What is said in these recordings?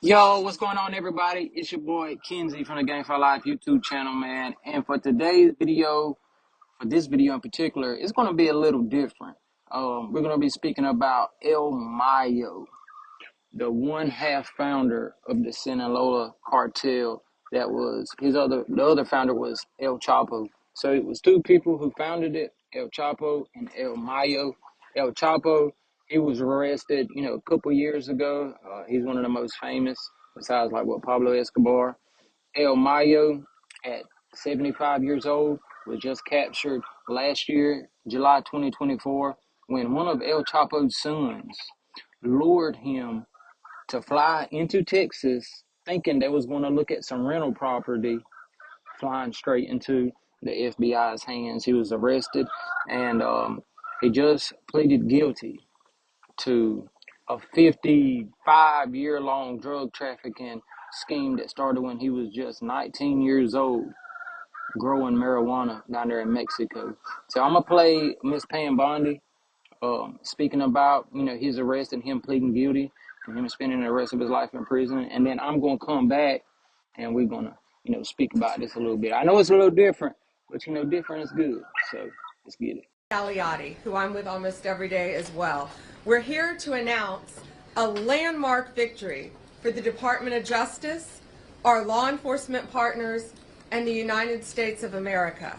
Yo, what's going on, everybody? It's your boy Kenzie from the Gamefowl Live YouTube channel, man. And for today's video, for this video in particular, it's going to be a little different. We're going to be speaking about El Mayo, the one half founder of the Sinaloa Cartel. That was the other founder was El Chapo. So it was two people who founded it, El Chapo and El Mayo. El Chapo, he was arrested, a couple years ago. He's one of the most famous, besides like what Pablo Escobar. El Mayo, at 75 years old, was just captured last year, July 2024, when one of El Chapo's sons lured him to fly into Texas, thinking they was going to look at some rental property, flying straight into the FBI's hands. He was arrested, and he just pleaded guilty to a 55-year-long drug trafficking scheme that started when he was just 19 years old, growing marijuana down there in Mexico. So I'm going to play Miss Pam Bondi speaking about, his arrest and him pleading guilty and him spending the rest of his life in prison. And then I'm going to come back and we're going to, speak about this a little bit. I know it's a little different, but, different is good. So let's get it. Aliati, who I'm with almost every day as well. We're here to announce a landmark victory for the Department of Justice, our law enforcement partners, and the United States of America.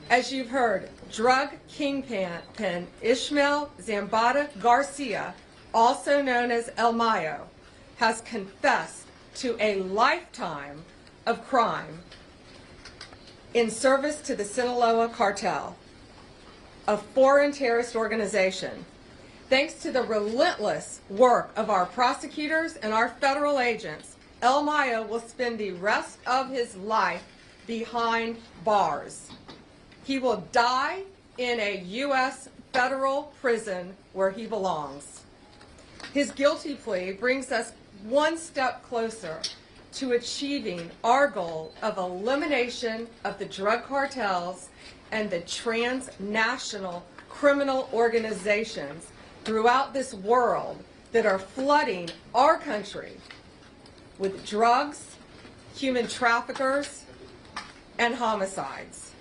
As you've heard, drug kingpin Ishmael Zambada Garcia, also known as El Mayo, has confessed to a lifetime of crime in service to the Sinaloa Cartel, a foreign terrorist organization. Thanks to the relentless work of our prosecutors and our federal agents, El Mayo will spend the rest of his life behind bars. He will die in a U.S. federal prison where he belongs. His guilty plea brings us one step closer to achieving our goal of elimination of the drug cartels and the transnational criminal organizations throughout this world that are flooding our country with drugs, human traffickers, and homicides.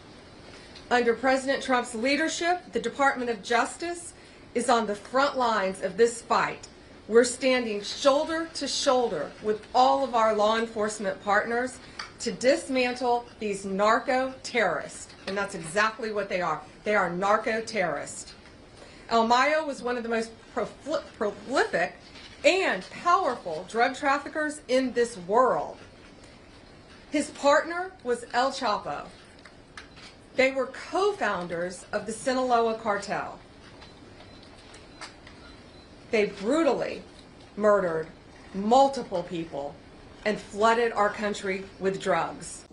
Under President Trump's leadership, the Department of Justice is on the front lines of this fight. We're standing shoulder to shoulder with all of our law enforcement partners to dismantle these narco-terrorists. And that's exactly what they are. They are narco-terrorists. El Mayo was one of the most prolific and powerful drug traffickers in this world. His partner was El Chapo. They were co-founders of the Sinaloa Cartel. They brutally murdered multiple people and flooded our country with drugs.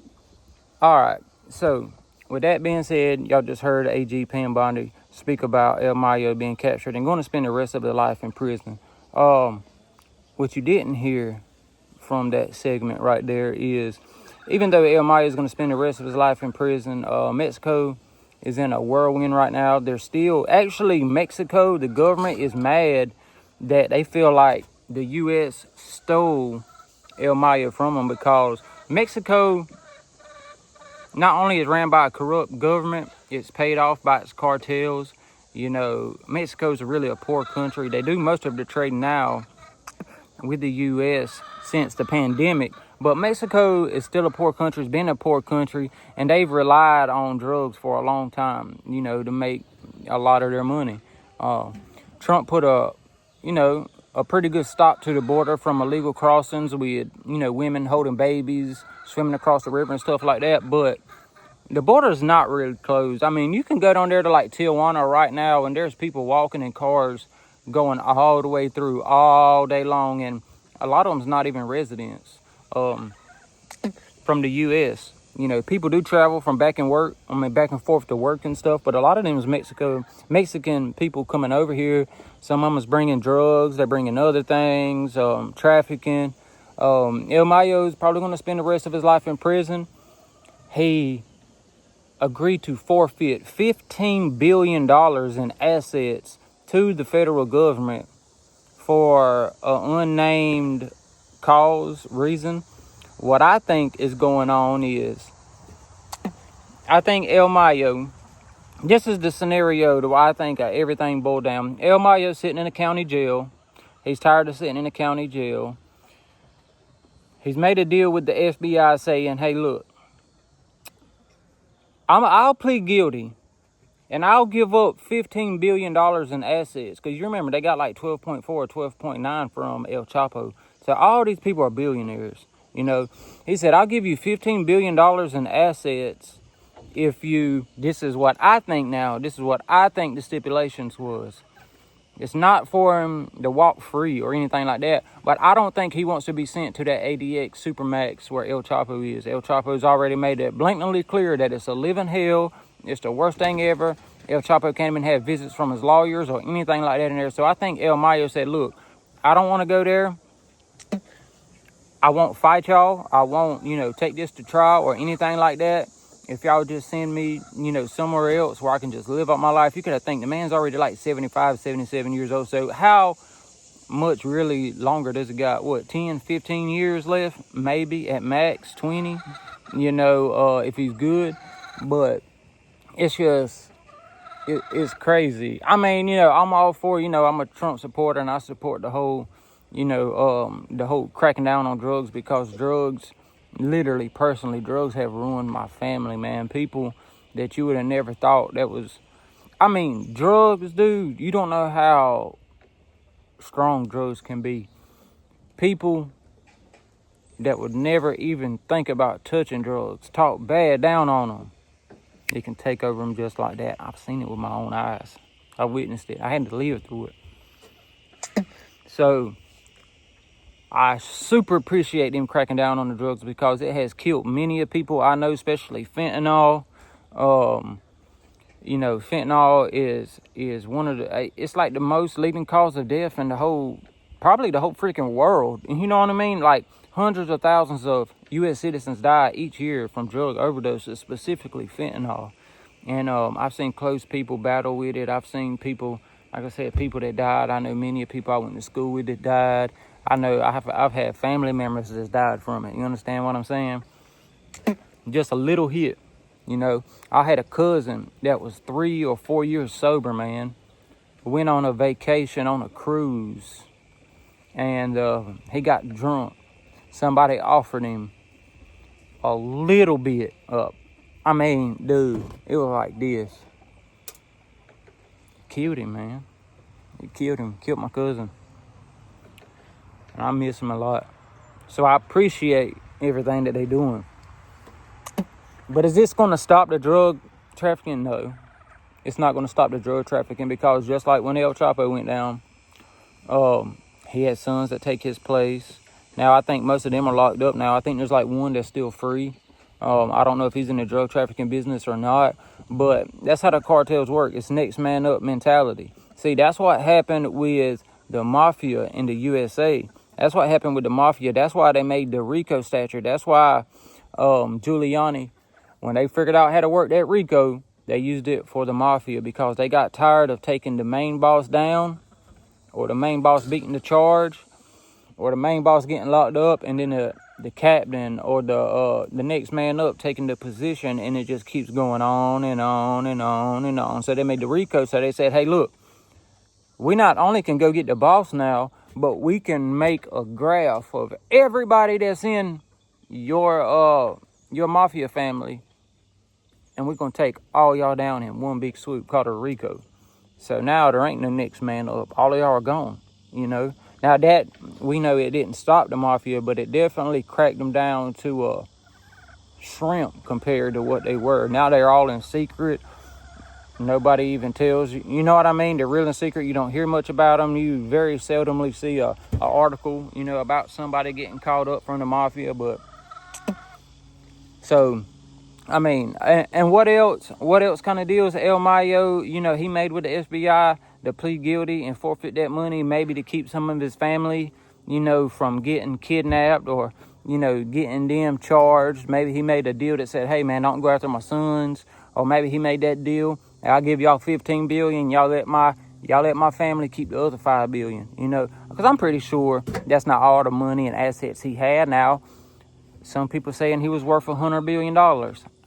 All right. So with that being said, y'all just heard AG Pam Bondi speak about El Mayo being captured and going to spend the rest of their life in prison. What you didn't hear from that segment right there is, even though El Mayo is going to spend the rest of his life in prison, Mexico is in a whirlwind right now. They're still, actually, Mexico, the government is mad that they feel like the U.S. stole El Mayo from them, because Mexico not only is ran by a corrupt government, it's paid off by its cartels. Mexico's really a poor country. They do most of the trading now with the U.S. since the pandemic, but Mexico is still a poor country. It's been a poor country, and they've relied on drugs for a long time, to make a lot of their money. Trump put a pretty good stop to the border from illegal crossings with, women holding babies, swimming across the river and stuff like that. But the border is not really closed. I mean, you can go down there to like Tijuana right now, and there's people walking in cars going all the way through all day long, and a lot of them's not even residents from the U.S. People do travel from back and forth to work and stuff, but a lot of them is Mexican people coming over here. Some of them is bringing drugs, they're bringing other things, trafficking. El Mayo is probably going to spend the rest of his life in prison. He agreed to forfeit $15 billion in assets to the federal government for an unnamed reason. What I think is going on is, I think El Mayo, this is the scenario to why I think everything boiled down. El Mayo's sitting in a county jail. He's tired of sitting in a county jail. He's made a deal with the FBI saying, hey, look, I'll plead guilty and I'll give up $15 billion in assets. Because you remember, they got like 12.4 or 12.9 from El Chapo. So all these people are billionaires. You know, he said, I'll give you $15 billion in assets if you, this is what I think now, this is what I think the stipulations was. It's not for him to walk free or anything like that, but I don't think he wants to be sent to that ADX Supermax where El Chapo is. El Chapo's already made it blatantly clear that it's a living hell. It's the worst thing ever. El Chapo can't even have visits from his lawyers or anything like that in there. So I think El Mayo said, look, I don't want to go there. I won't fight y'all. I won't, take this to trial or anything like that. If y'all just send me, somewhere else where I can just live out my life. You could have think the man's already like 75, 77 years old. So how much really longer does it got? What, 10, 15 years left? Maybe at max 20, if he's good. But it's just, it's crazy. I mean, I'm all for, I'm a Trump supporter and I support the whole, the whole cracking down on drugs, because drugs, literally, personally, drugs have ruined my family, man. People that you would have never thought that was, drugs, dude, you don't know how strong drugs can be. People that would never even think about touching drugs, talk bad down on them, it can take over them just like that. I've seen it with my own eyes. I witnessed it. I had to live through it. So I super appreciate them cracking down on the drugs, because it has killed many of people I know, especially fentanyl. Fentanyl is one of the, it's like the most leading cause of death in probably the whole freaking world. You know what I mean? Like hundreds of thousands of U.S. citizens die each year from drug overdoses, specifically fentanyl. And I've seen close people battle with it. I've seen people, like I said, people that died. I know many of people I went to school with that died. I know I've had family members that died from it. You understand what I'm saying? Just a little hit, I had a cousin that was 3 or 4 years sober, man. Went on a vacation on a cruise, and he got drunk. Somebody offered him a little bit up. Dude, it was like this. Killed him, man. It killed him. Killed my cousin. And I miss him a lot. So I appreciate everything that they're doing. But is this going to stop the drug trafficking? No. It's not going to stop the drug trafficking, because just like when El Chapo went down, he had sons that take his place. Now, I think most of them are locked up now. I think there's like one that's still free. I don't know if he's in the drug trafficking business or not, but that's how the cartels work. It's next man up mentality. See, that's what happened with the mafia in the USA. That's what happened with the mafia. That's why they made the RICO statute. That's why Giuliani, when they figured out how to work that RICO, they used it for the mafia, because they got tired of taking the main boss down, or the main boss beating the charge, or the main boss getting locked up, and then the captain or the next man up taking the position, and it just keeps going on and on and on and on. So they made the RICO. So they said, hey, look, we not only can go get the boss now, but we can make a graph of everybody that's in your mafia family, and we're going to take all y'all down in one big swoop called a RICO. So now there ain't no next man up. All of y'all are gone, Now that, we know it didn't stop the mafia, but it definitely cracked them down to a shrimp compared to what they were. Now they're all in secret. Nobody even tells you. You know what I mean? They're real in secret. You don't hear much about them. You very seldomly see a article, about somebody getting caught up from the mafia. But so, and what else? What else kind of deals El Mayo, he made with the FBI to plead guilty and forfeit that money, maybe to keep some of his family, from getting kidnapped or, getting them charged. Maybe he made a deal that said, hey, man, don't go after my sons. Or maybe he made that deal, I'll give y'all $15 billion, y'all let my Y'all let my family keep the other $5 billion, you know, because I'm pretty sure that's not all the money and assets he had. Now, some people saying he was worth $100 billion.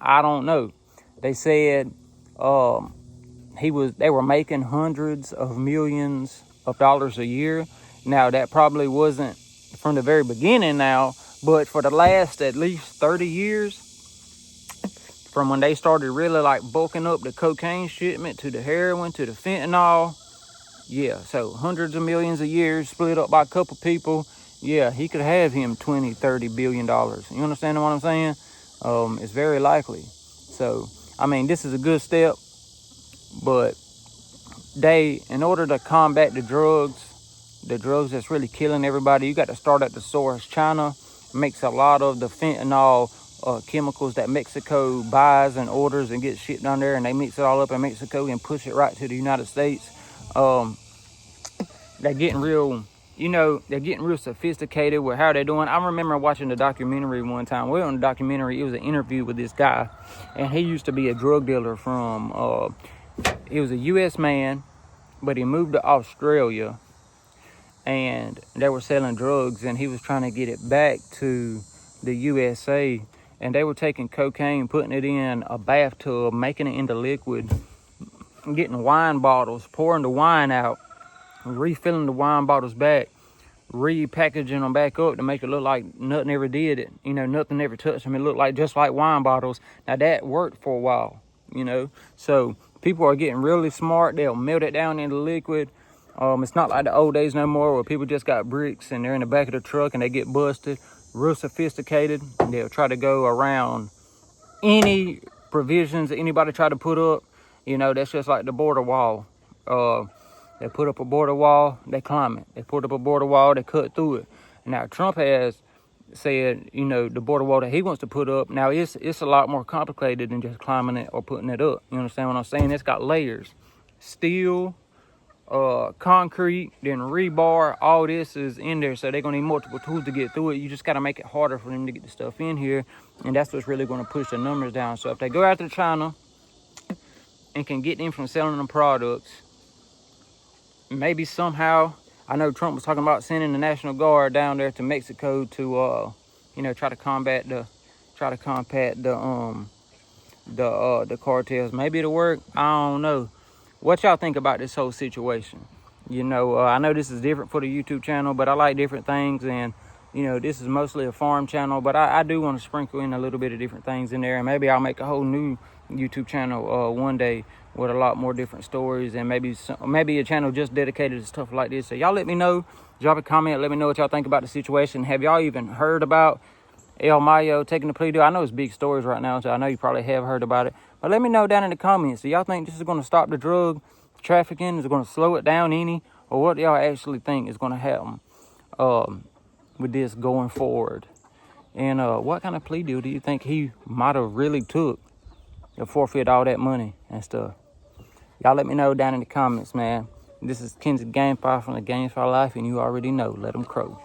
I don't know. They said they were making hundreds of millions of dollars a year. Now, that probably wasn't from the very beginning now, but for the last at least 30 years, from when they started really like bulking up the cocaine shipment to the heroin to the fentanyl, yeah, so hundreds of millions a year split up by a couple people. Yeah, he could have him 20, 30 billion dollars. You understand what I'm saying? It's very likely. So, I mean, this is a good step, but in order to combat the drugs that's really killing everybody, you got to start at the source. China makes a lot of the fentanyl chemicals that Mexico buys and orders and gets shipped down there, and they mix it all up in Mexico and push it right to the United States. They're getting real, they're getting real sophisticated with how they're doing. I remember watching the documentary one time. Well, in the documentary, it was an interview with this guy, and he used to be a drug dealer he was a U.S. man, but he moved to Australia, and they were selling drugs, and he was trying to get it back to the USA, and they were taking cocaine, putting it in a bathtub, making it into liquid, getting wine bottles, pouring the wine out, refilling the wine bottles back, repackaging them back up to make it look like nothing ever did it. Nothing ever touched them. It looked like just like wine bottles. Now that worked for a while, So people are getting really smart. They'll melt it down into liquid. It's not like the old days no more where people just got bricks and they're in the back of the truck and they get busted. Real sophisticated. They'll try to go around any provisions that anybody try to put up. That's just like the border wall. They put up a border wall, they climb it. They put up a border wall, they cut through it. Now, Trump has said, the border wall that he wants to put up, now it's a lot more complicated than just climbing it or putting it up. You understand what I'm saying? It's got layers. Steel, concrete, then rebar, all this is in there. So they're going to need multiple tools to get through it. You just got to make it harder for them to get the stuff in here. And that's what's really going to push the numbers down. So if they go after China and can get them from selling them products, maybe somehow, I know Trump was talking about sending the National Guard down there to Mexico to, try to combat the cartels. Maybe it'll work. I don't know. What y'all think about this whole situation? I know this is different for the YouTube channel, but I like different things, and this is mostly a farm channel, but I do want to sprinkle in a little bit of different things in there, and maybe I'll make a whole new YouTube channel one day with a lot more different stories, and maybe a channel just dedicated to stuff like this. So y'all let me know. Drop a comment. Let me know what y'all think about the situation. Have y'all even heard about El Mayo taking the plea deal? I know it's big stories right now, so I know you probably have heard about it. But let me know down in the comments. Do y'all think this is going to stop the drug trafficking? Is it going to slow it down any? Or what do y'all actually think is going to happen with this going forward? And what kind of plea deal do you think he might have really took to forfeit all that money and stuff? Y'all let me know down in the comments, man. This is Kenzie Gamefowl from the Gamefowl Life, and you already know. Let them crow.